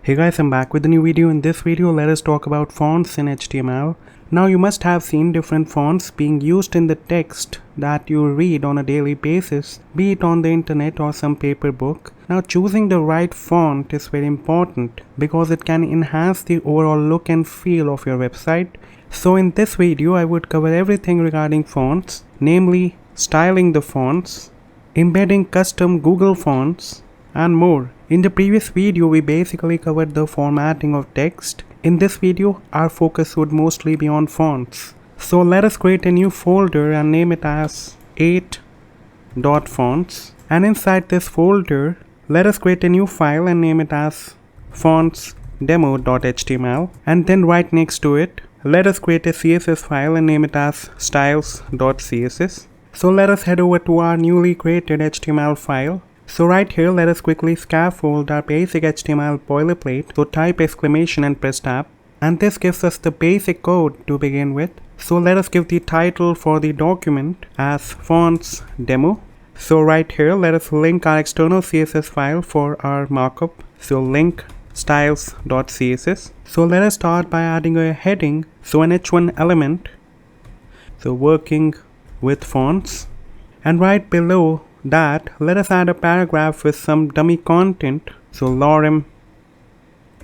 Hey guys, I'm back with a new video. In this video, let us talk about fonts in HTML. Now you must have seen different fonts being used in the text that you read on a daily basis, be it on the internet or some paper book. Now choosing the right font is very important because it can enhance the overall look and feel of your website. So in this video, I would cover everything regarding fonts, namely styling the fonts, embedding custom Google fonts, and more. In the previous video, we basically covered the formatting of text. In this video, our focus would mostly be on fonts. So let us create a new folder and name it as 8.fonts. And inside this folder, let us create a new file and name it as fontsdemo.html. And then right next to it, let us create a CSS file and name it as styles.css. So let us head over to our newly created HTML file. So right here, let us quickly scaffold our basic HTML boilerplate. So type exclamation and press tab. And this gives us the basic code to begin with. So let us give the title for the document as fonts demo. So right here, let us link our external CSS file for our markup. So link styles.css. So let us start by adding a heading. So an h1 element. So working with fonts. And right below that, let us add a paragraph with some dummy content. So lorem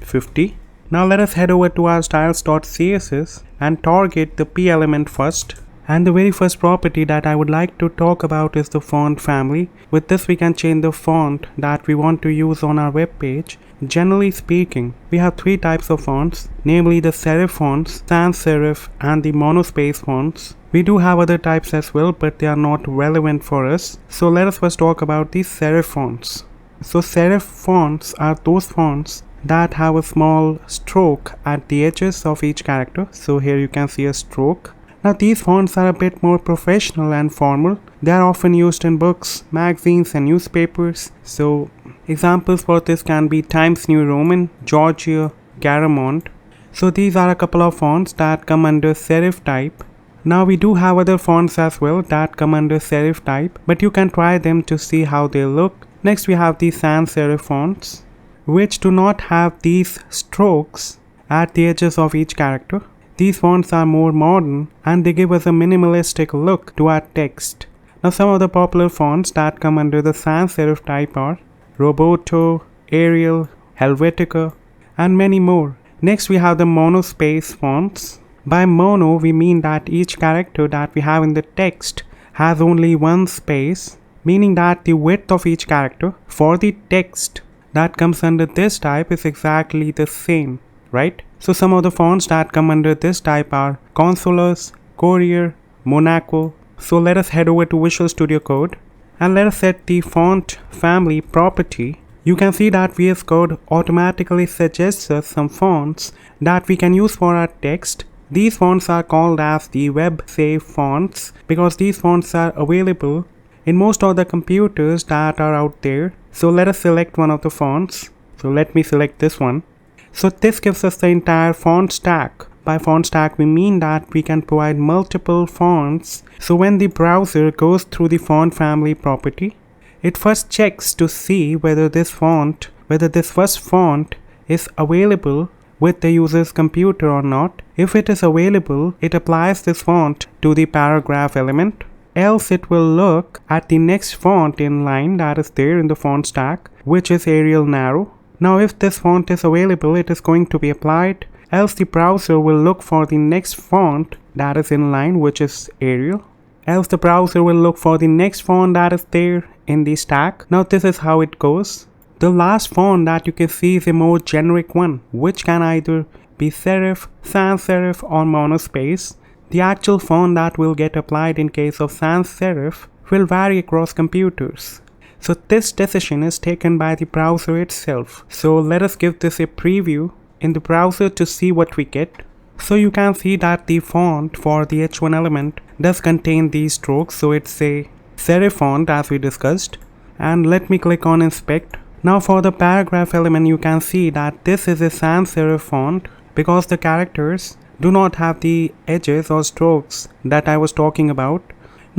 50. Now let us head over to our styles.css and target the p element first. And the very first property that I would like to talk about is the font family. With this, we can change the font that we want to use on our web page. Generally speaking, we have three types of fonts, namely the serif fonts, sans serif, and the monospace fonts. We do have other types as well, but they are not relevant for us. So let us first talk about the serif fonts. So serif fonts are those fonts that have a small stroke at the edges of each character. So here you can see a stroke. Now these fonts are a bit more professional and formal. They are often used in books, magazines, and newspapers. So examples for this can be Times New Roman, Georgia, Garamond. So these are a couple of fonts that come under serif type. Now we do have other fonts as well that come under serif type, but you can try them to see how they look. Next we have the sans serif fonts, which do not have these strokes at the edges of each character. These fonts are more modern and they give us a minimalistic look to our text. Now some of the popular fonts that come under the sans serif type are Roboto, Arial, Helvetica, and many more. Next we have the monospace fonts. By mono, we mean that each character that we have in the text has only one space, meaning that the width of each character for the text that comes under this type is exactly the same, right? So some of the fonts that come under this type are Consolas, Courier, Monaco. So let us head over to Visual Studio Code and let us set the font family property. You can see that VS Code automatically suggests us some fonts that we can use for our text. These fonts are called as the web safe fonts because these fonts are available in most of the computers that are out there. So let us select one of the fonts. So let me select this one. So this gives us the entire font stack. By font stack, we mean that we can provide multiple fonts. So when the browser goes through the font family property, it first checks to see whether this first font is available with the user's computer or not. If it is available, it applies this font to the paragraph element. Else it will look at the next font in line that is there in the font stack, which is Arial Narrow. Now if this font is available, it is going to be applied. Else the browser will look for the next font that is in line, which is Arial. Else the browser will look for the next font that is there in the stack. Now this is how it goes. The last font that you can see is a more generic one, which can either be serif, sans serif, or monospace. The actual font that will get applied in case of sans serif will vary across computers. So this decision is taken by the browser itself. So let us give this a preview in the browser to see what we get. So you can see that the font for the h1 element does contain these strokes. So it's a serif font as we discussed. And let me click on inspect. Now for the paragraph element, you can see that this is a sans serif font because the characters do not have the edges or strokes that I was talking about.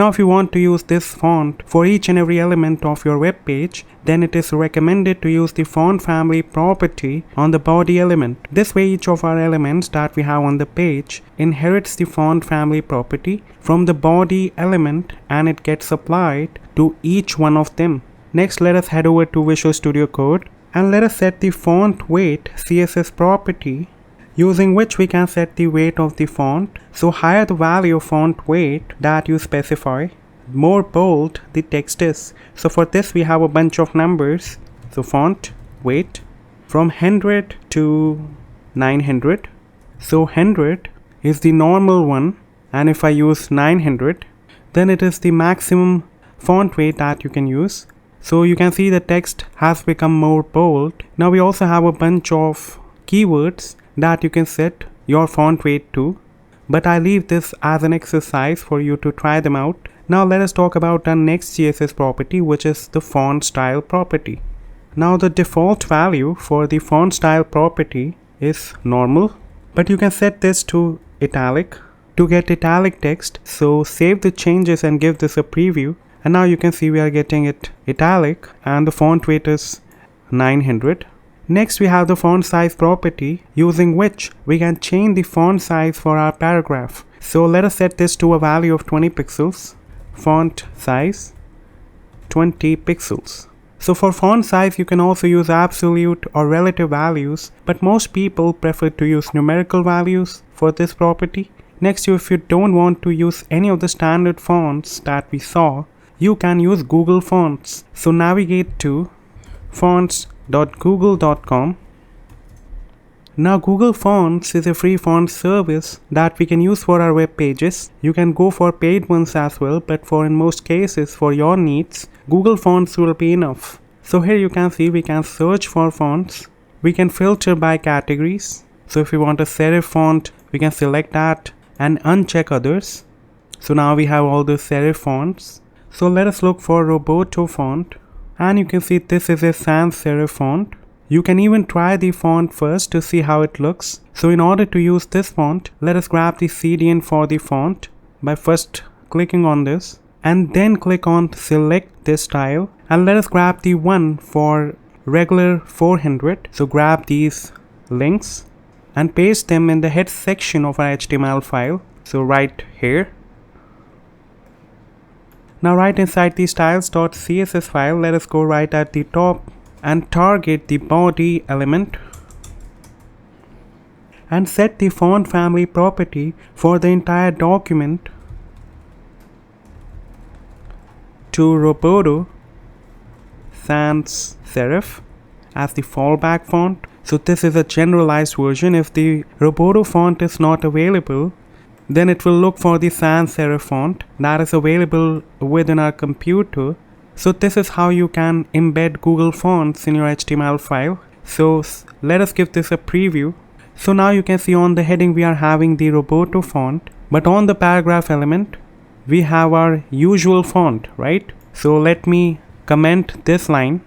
Now if you want to use this font for each and every element of your web page, then it is recommended to use the font family property on the body element. This way each of our elements that we have on the page inherits the font family property from the body element and it gets applied to each one of them. Next, let us head over to Visual Studio Code and let us set the font weight CSS property, using which we can set the weight of the font. So higher the value of font weight that you specify, more bold the text is. So for this we have a bunch of numbers. So font weight from 100 to 900. So 100 is the normal one, and if I use 900, then it is the maximum font weight that you can use. So you can see the text has become more bold. Now we also have a bunch of keywords that you can set your font weight to, but I leave this as an exercise for you to try them out. Now let us talk about our next CSS property, which is the font style property. Now the default value for the font style property is normal, but you can set this to italic to get italic text. So save the changes and give this a preview. And now you can see we are getting it italic and the font weight is 900. Next we have the font size property, using which we can change the font size for our paragraph. So let us set this to a value of 20 pixels. Font size 20 pixels. So for font size you can also use absolute or relative values, but most people prefer to use numerical values for this property. Next, if you don't want to use any of the standard fonts that we saw, you can use Google Fonts. So navigate to fonts.google.com. Now Google Fonts is a free font service that we can use for our web pages. You can go for paid ones as well, but in most cases for your needs, Google Fonts will be enough. So here you can see we can search for fonts. We can filter by categories. So if we want a serif font, we can select that and uncheck others. So now we have all the serif fonts. So let us look for Roboto Font, and you can see this is a sans serif font. You can even try the font first to see how it looks. So in order to use this font, let us grab the CDN for the font by first clicking on this and then click on select this style, and let us grab the one for regular 400. So grab these links and paste them in the head section of our HTML file. So right here. Now right inside the styles.css file, let us go right at the top and target the body element and set the font family property for the entire document to Roboto Sans Serif as the fallback font. So this is a generalized version. If the Roboto font is not available, then it will look for the sans serif font that is available within our computer. So this is how you can embed Google Fonts in your HTML file. So let us give this a preview. So now you can see on the heading we are having the Roboto font, but on the paragraph element we have our usual font, right? So let me comment this line,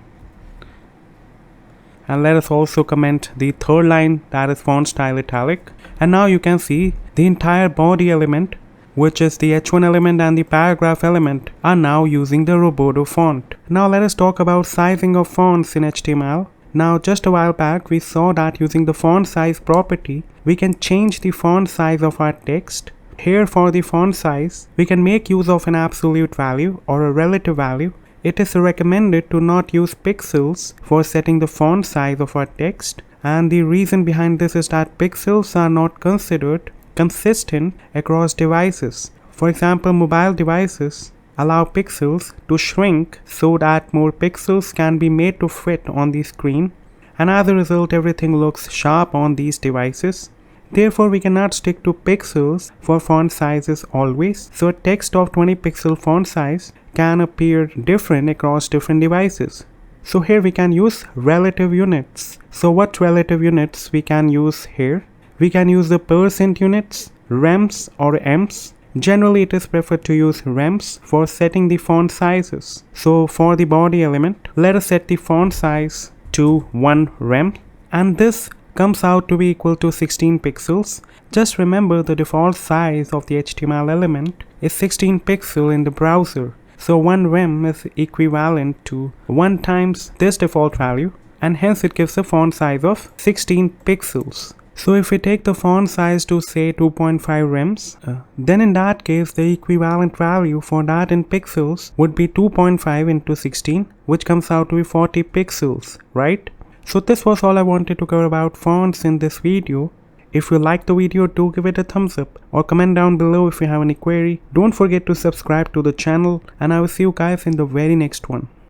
and let us also comment the third line, that is font style italic. And now you can see the entire body element, which is the H1 element and the paragraph element, are now using the Roboto font. Now let us talk about sizing of fonts in HTML. Now just a while back we saw that using the font size property, we can change the font size of our text. Here for the font size, we can make use of an absolute value or a relative value. It is recommended to not use pixels for setting the font size of our text, and the reason behind this is that pixels are not considered consistent across devices. For example, mobile devices allow pixels to shrink so that more pixels can be made to fit on the screen, and as a result everything looks sharp on these devices. Therefore, we cannot stick to pixels for font sizes always. So a text of 20 pixel font size can appear different across different devices. So here we can use relative units. So what relative units we can use here? We can use the percent units, rems or ems. Generally it is preferred to use rems for setting the font sizes. So for the body element, let us set the font size to 1 rem, and this comes out to be equal to 16 pixels. Just remember the default size of the HTML element is 16 pixels in the browser. So 1 rem is equivalent to 1 times this default value, and hence it gives a font size of 16 pixels. So if we take the font size to say 2.5 rems, then in that case the equivalent value for that in pixels would be 2.5 into 16, which comes out to be 40 pixels, right? So this was all I wanted to cover about fonts in this video. If you liked the video, do give it a thumbs up or comment down below if you have any query. Don't forget to subscribe to the channel, and I will see you guys in the very next one.